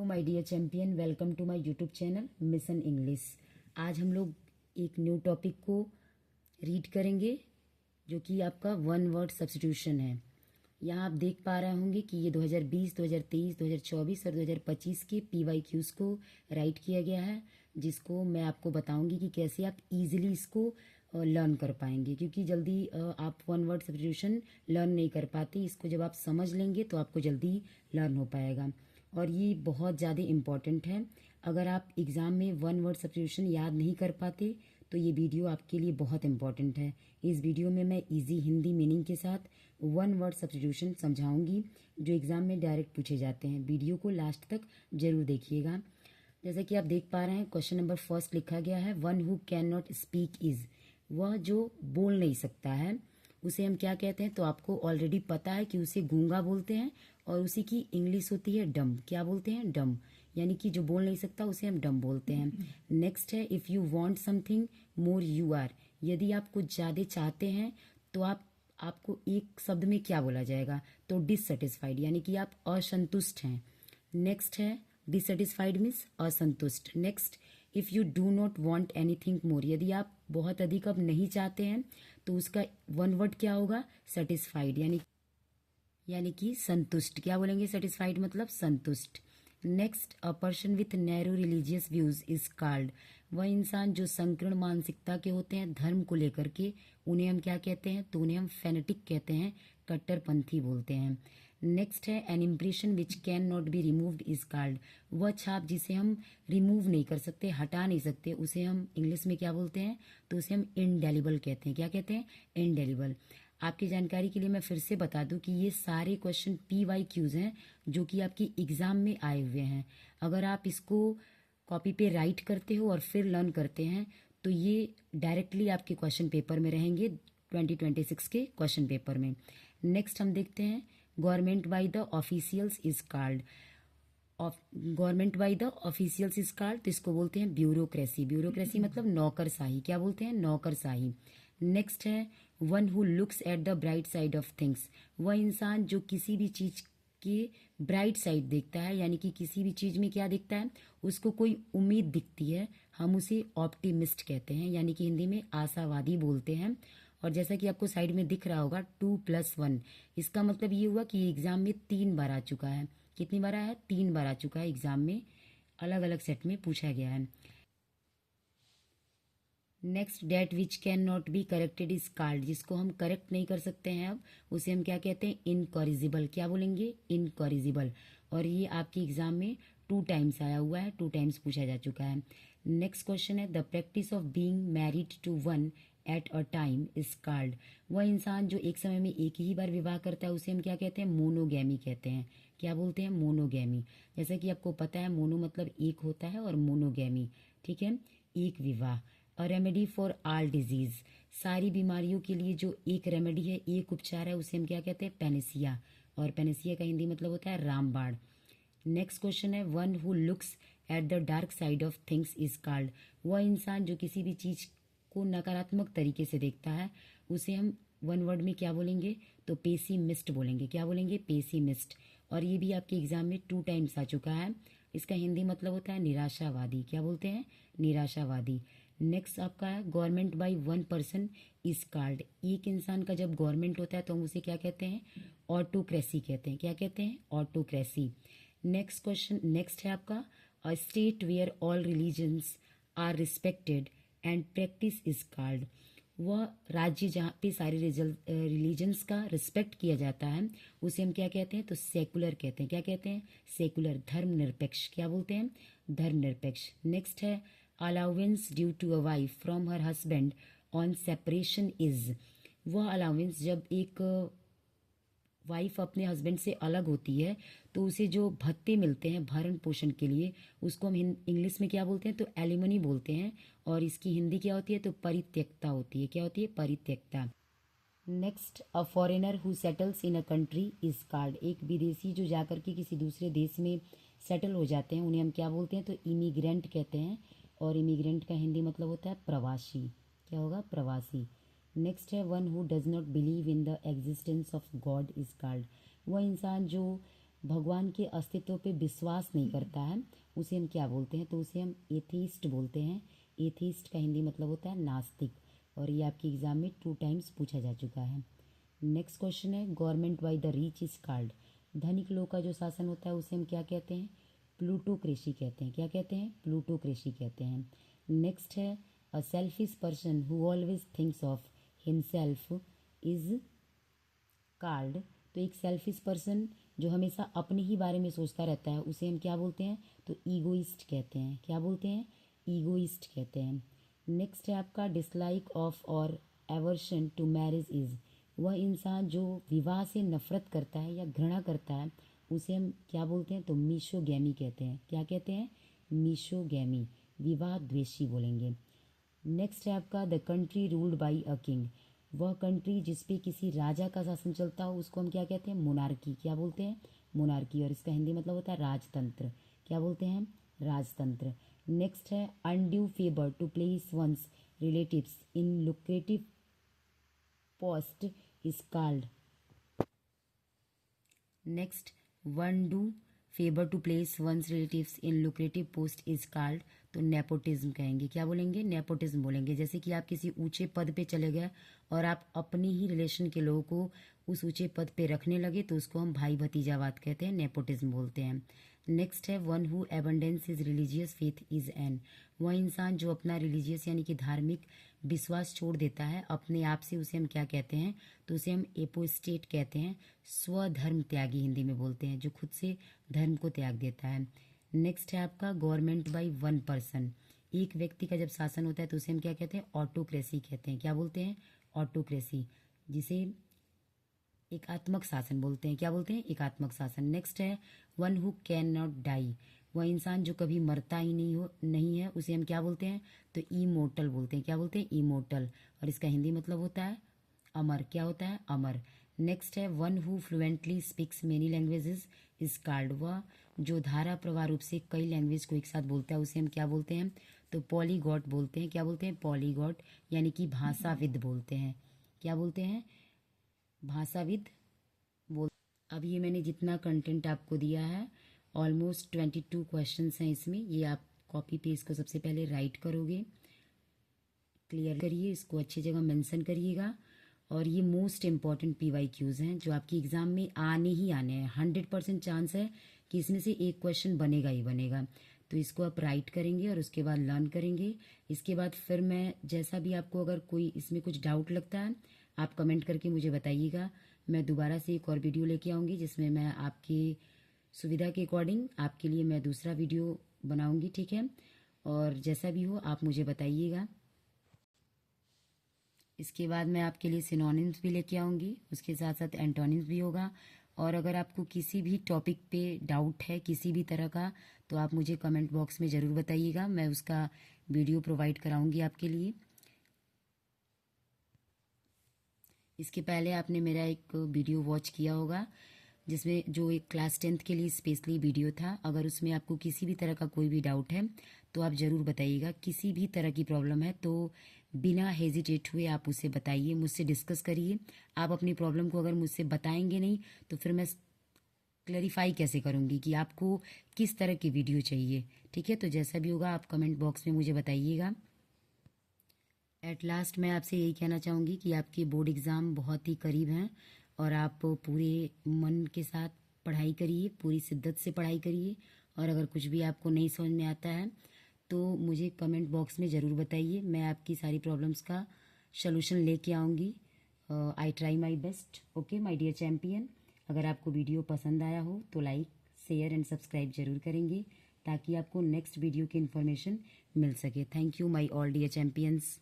My dear champion, welcome to my YouTube channel Mission English. आज हम लोग एक न्यू टॉपिक को रीड करेंगे जो कि आपका वन वर्ड सब्स्टिट्यूशन है। यहाँ आप देख पा रहे होंगे कि ये 2020, 2023, 2024 और 2025 के PYQs को राइट किया गया है, जिसको मैं आपको बताऊंगी कि कैसे आप इजीली इसको लर्न कर पाएंगे, क्योंकि जल्दी आप वन वर्ड सब्स्टिट्यूशन लर्न नहीं कर पाते। इसको जब आप समझ लेंगे तो आपको जल्दी लर्न हो पाएगा और ये बहुत ज़्यादा इम्पॉर्टेंट है। अगर आप एग्ज़ाम में वन वर्ड सब्स्टिट्यूशन याद नहीं कर पाते तो ये वीडियो आपके लिए बहुत इम्पॉर्टेंट है। इस वीडियो में मैं इजी हिंदी मीनिंग के साथ वन वर्ड सब्स्टिट्यूशन समझाऊंगी जो एग्ज़ाम में डायरेक्ट पूछे जाते हैं। वीडियो को लास्ट तक जरूर देखिएगा। जैसा कि आप देख पा रहे हैं, क्वेश्चन नंबर फर्स्ट लिखा गया है, one who can not speak is. वह जो बोल नहीं सकता है उसे हम क्या कहते हैं? तो आपको ऑलरेडी पता है कि उसे गूंगा बोलते हैं और उसी की इंग्लिश होती है डम। क्या बोलते हैं? डम। यानी कि जो बोल नहीं सकता उसे हम डम बोलते हैं। नेक्स्ट है, if you want something more you are. यदि आप कुछ ज़्यादा चाहते हैं तो आपको एक शब्द में क्या बोला जाएगा? तो डिससेटिस्फाइड, यानी कि आप असंतुष्ट हैं। नेक्स्ट है, डिससेटिस्फाइड मीन्स असंतुष्ट। Next, if you do not want anything more. यदि आप बहुत अधिक अब नहीं चाहते हैं तो उसका वन वर्ड क्या होगा? सेटिस्फाइड, यानी कि संतुष्ट। क्या बोलेंगे? सेटिस्फाइड मतलब संतुष्ट। Next, a person with narrow religious views is called. वह इंसान जो संकीर्ण मानसिकता के होते हैं धर्म को लेकर के, उन्हें हम क्या कहते हैं? तो उन्हें हम फेनेटिक कहते हैं, कट्टरपंथी बोलते हैं। नेक्स्ट है, an impression which can not be removed is called. वह छाप जिसे हम रिमूव नहीं कर सकते, हटा नहीं सकते, उसे हम इंग्लिश में क्या बोलते हैं? तो उसे हम इनडेलिबल कहते हैं। क्या कहते हैं? इनडेलिबल। आपकी जानकारी के लिए मैं फिर से बता दूं कि ये सारे क्वेश्चन PYQs हैं जो कि आपकी एग्जाम में आए हुए हैं। अगर आप इसको कॉपी पे राइट करते हो और फिर लर्न करते हैं तो ये डायरेक्टली आपके क्वेश्चन पेपर में रहेंगे, 2026 के क्वेश्चन पेपर में। नेक्स्ट हम देखते हैं, government by the officials is called. Government by the officials is called, तो इसको बोलते हैं ब्यूरोक्रेसी। ब्यूरोक्रेसी मतलब नौकरशाही। क्या बोलते हैं? नौकरशाही। नेक्स्ट है, one who looks at the bright side of things. वह इंसान जो किसी भी चीज के ब्राइट साइड देखता है, यानी कि किसी भी चीज में क्या दिखता है? उसको कोई उम्मीद दिखती है, हम उसे ऑप्टिमिस्ट कहते हैं, यानी कि हिंदी में आशावादी बोलते हैं। और जैसा कि आपको साइड में दिख रहा होगा 2+1, इसका मतलब ये हुआ कि एग्जाम में 3 बार आ चुका है। कितनी बार आया है? 3 बार आ चुका है एग्जाम में, अलग अलग सेट में पूछा गया है। Next, date which can not be corrected is called. जिसको हम करेक्ट नहीं कर सकते हैं अब, उसे हम क्या कहते हैं? इनकॉरिजिबल। क्या बोलेंगे? इनकॉरिजिबल। और ये आपके एग्जाम में 2 टाइम्स आया हुआ है, 2 टाइम्स पूछा जा चुका है। नेक्स्ट क्वेश्चन है, the practice of being married to one at a time is called. वह इंसान जो एक समय में एक ही बार विवाह करता है उसे हम क्या कहते हैं? मोनोगैमी कहते हैं। क्या बोलते हैं? मोनोगैमी। जैसा कि आपको पता है, मोनो मतलब एक होता है और मोनोगैमी, ठीक है, एक विवाह। A remedy for all disease. सारी बीमारियों के लिए जो एक रेमेडी है, एक उपचार है, उसे हम क्या कहते हैं? पेनिसिया। और पेनिसिया का हिंदी मतलब होता है रामबाण। नेक्स्ट क्वेश्चन है, one who looks at the dark side of things is called. वह इंसान जो किसी भी चीज को नकारात्मक तरीके से देखता है उसे हम वन वर्ड में क्या बोलेंगे? तो पेसिमिस्ट बोलेंगे। क्या बोलेंगे? पेसिमिस्ट। और ये भी आपके एग्जाम में 2 टाइम्स आ चुका है। इसका हिंदी मतलब होता है निराशावादी। क्या बोलते हैं? निराशावादी। नेक्स्ट आपका है, government by one person is called. एक इंसान का जब गवर्नमेंट होता है तो हम उसे क्या कहते हैं? ऑटोक्रेसी कहते हैं। क्या कहते हैं? ऑटोक्रेसी। नेक्स्ट क्वेश्चन, नेक्स्ट है आपका, a state where all religions are respected and practice is called. वह राज्य जहाँ पे सारे रिलीजन्स का रिस्पेक्ट किया जाता है उसे हम क्या कहते हैं? तो सेकुलर कहते हैं। क्या कहते हैं? सेकुलर, धर्मनिरपेक्ष। क्या बोलते हैं? धर्मनिरपेक्ष। नेक्स्ट है, allowance due to a wife from her husband on separation is. वह अलाउंस जब एक वाइफ अपने हस्बैंड से अलग होती है तो उसे जो भत्ते मिलते हैं भरण पोषण के लिए, उसको हम इंग्लिश में क्या बोलते हैं? तो एलिमनी बोलते हैं। और इसकी हिंदी क्या होती है? तो परित्यक्ता होती है। क्या होती है? परित्यक्ता। Next, a foreigner who settles in a country is called. एक विदेशी जो जाकर के किसी दूसरे देश में सेटल हो जाते हैं उन्हें हम क्या बोलते हैं? तो इमिग्रेंट कहते हैं। और इमिग्रेंट का हिंदी मतलब होता है प्रवासी। क्या होगा? प्रवासी। नेक्स्ट है, one who does not believe in the existence of God is called. वह इंसान जो भगवान के अस्तित्व पे विश्वास नहीं करता है, उसे हम क्या बोलते हैं? तो उसे हम एथीस्ट बोलते हैं। एथीस्ट का हिंदी मतलब होता है नास्तिक, और ये आपके एग्जाम में 2 टाइम्स पूछा जा चुका है। नेक्स्ट क्वेश्चन है, government by the rich is called. धनिक लोग का जो शासन होता है उसे हम क्या कहते हैं? प्लूटोक्रेसी कहते हैं। क्या कहते हैं? प्लूटोक्रेसी कहते हैं। नेक्स्ट है, a selfish person who always thinks of himself is called. तो एक सेल्फिश पर्सन जो हमेशा अपने ही बारे में सोचता रहता है उसे हम क्या बोलते हैं? तो ईगोइस्ट कहते हैं। क्या बोलते हैं? ईगोइस्ट कहते हैं। नेक्स्ट है आपका, डिसलाइक ऑफ और एवर्शन टू मैरिज इज। वह इंसान जो विवाह से नफरत करता है या घृणा करता है उसे हम क्या बोलते हैं? तो मीशोगैमी कहते हैं। क्या कहते हैं? मीशोगैमी, विवाह द्वेषी बोलेंगे। नेक्स्ट है आपका, the country ruled by a king. वह कंट्री जिसपे किसी राजा का शासन चलता हो उसको हम क्या कहते हैं? मोनार्की। क्या बोलते हैं? मोनार्की, और इसका हिंदी मतलब होता है राजतंत्र। क्या बोलते हैं? राजतंत्र। नेक्स्ट है, undue favour to place one's relatives in lucrative post is called. Next, one do favour to place one's relatives in lucrative post is called. तो नेपोटिज्म कहेंगे। क्या बोलेंगे? नेपोटिज्म बोलेंगे। जैसे कि आप किसी ऊंचे पद पे चले गए और आप अपने ही रिलेशन के लोगों को उस ऊंचे पद पे रखने लगे तो उसको हम भाई भतीजावाद कहते हैं, नेपोटिज्म बोलते हैं। नेक्स्ट है, one who abundance is religious faith is an. वह इंसान जो अपना रिलीजियस यानी कि धार्मिक विश्वास छोड़ देता है अपने आप से, उसे हम क्या कहते हैं? तो उसे हम एपोस्टेट कहते हैं। स्वधर्म त्यागी हिंदी में बोलते हैं, जो खुद से धर्म को त्याग देता है। नेक्स्ट है आपका, गवर्नमेंट बाय वन पर्सन। एक व्यक्ति का जब शासन होता है तो उसे हम क्या कहते हैं? ऑटोक्रेसी कहते हैं। क्या बोलते हैं? ऑटोक्रेसी, जिसे एकात्मक शासन बोलते हैं। क्या बोलते हैं? एकात्मक शासन। नेक्स्ट है, one who can not die. वह इंसान जो कभी मरता ही नहीं है उसे हम क्या बोलते हैं? तो इमोर्टल बोलते हैं। क्या बोलते हैं? इमोर्टल, और इसका हिंदी मतलब होता है अमर। क्या होता है? अमर। नेक्स्ट है, one who fluently speaks many languages is called. वह जो धारा प्रवाह रूप से कई लैंग्वेज को एक साथ बोलता है उसे हम क्या बोलते हैं? तो पॉलीगॉट बोलते हैं। क्या बोलते हैं? पॉलीगॉट, यानी कि भाषाविद बोलते हैं। क्या बोलते हैं? भाषाविद बोल। अब ये मैंने जितना कंटेंट आपको दिया है, ऑलमोस्ट 22 क्वेश्चंस हैं इसमें। ये आप कॉपी पे इसको सबसे पहले राइट करोगे, क्लियर करिए, इसको अच्छी जगह मेंशन करिएगा। और ये मोस्ट इंपॉर्टेंट PYQs हैं जो आपके एग्जाम में आने ही आने हैं। 100% चांस है कि इसमें से एक क्वेश्चन बनेगा ही बनेगा। तो इसको आप राइट करेंगे और उसके बाद लर्न करेंगे। इसके बाद फिर मैं जैसा भी आपको अगर कोई इसमें कुछ डाउट लगता है आप कमेंट करके मुझे बताइएगा। मैं दोबारा से एक और वीडियो लेके आऊँगी जिसमें मैं आपकी सुविधा के अकॉर्डिंग आपके लिए मैं दूसरा वीडियो बनाऊँगी, ठीक है? और जैसा भी हो आप मुझे बताइएगा। इसके बाद मैं आपके लिए सिनोनिम्स भी लेके आऊँगी, उसके साथ साथ एंटोनिम्स भी होगा। और अगर आपको किसी भी टॉपिक पे डाउट है किसी भी तरह का तो आप मुझे कमेंट बॉक्स में ज़रूर बताइएगा, मैं उसका वीडियो प्रोवाइड कराऊंगी आपके लिए। इसके पहले आपने मेरा एक वीडियो वॉच किया होगा जिसमें जो एक क्लास 10th के लिए स्पेशली वीडियो था। अगर उसमें आपको किसी भी तरह का कोई भी डाउट है तो आप ज़रूर बताइएगा। किसी भी तरह की प्रॉब्लम है तो बिना हेजिटेट हुए आप उसे बताइए, मुझसे डिस्कस करिए। आप अपनी प्रॉब्लम को अगर मुझसे बताएंगे नहीं तो फिर मैं क्लैरिफाई कैसे करूँगी कि आपको किस तरह की वीडियो चाहिए, ठीक है? तो जैसा भी होगा आप कमेंट बॉक्स में मुझे बताइएगा। एट लास्ट मैं आपसे यही कहना चाहूँगी कि आपके बोर्ड एग्ज़ाम बहुत ही करीब हैं और आप पूरे मन के साथ पढ़ाई करिए, पूरी शिद्दत से पढ़ाई करिए। और अगर कुछ भी आपको नहीं समझ में आता है तो मुझे कमेंट बॉक्स में ज़रूर बताइए, मैं आपकी सारी प्रॉब्लम्स का सलूशन लेके आऊँगी। I try my best. Okay my dear champion, अगर आपको वीडियो पसंद आया हो तो लाइक शेयर एंड सब्सक्राइब जरूर करेंगे ताकि आपको नेक्स्ट वीडियो की इन्फॉर्मेशन मिल सके। Thank you my all dear champions.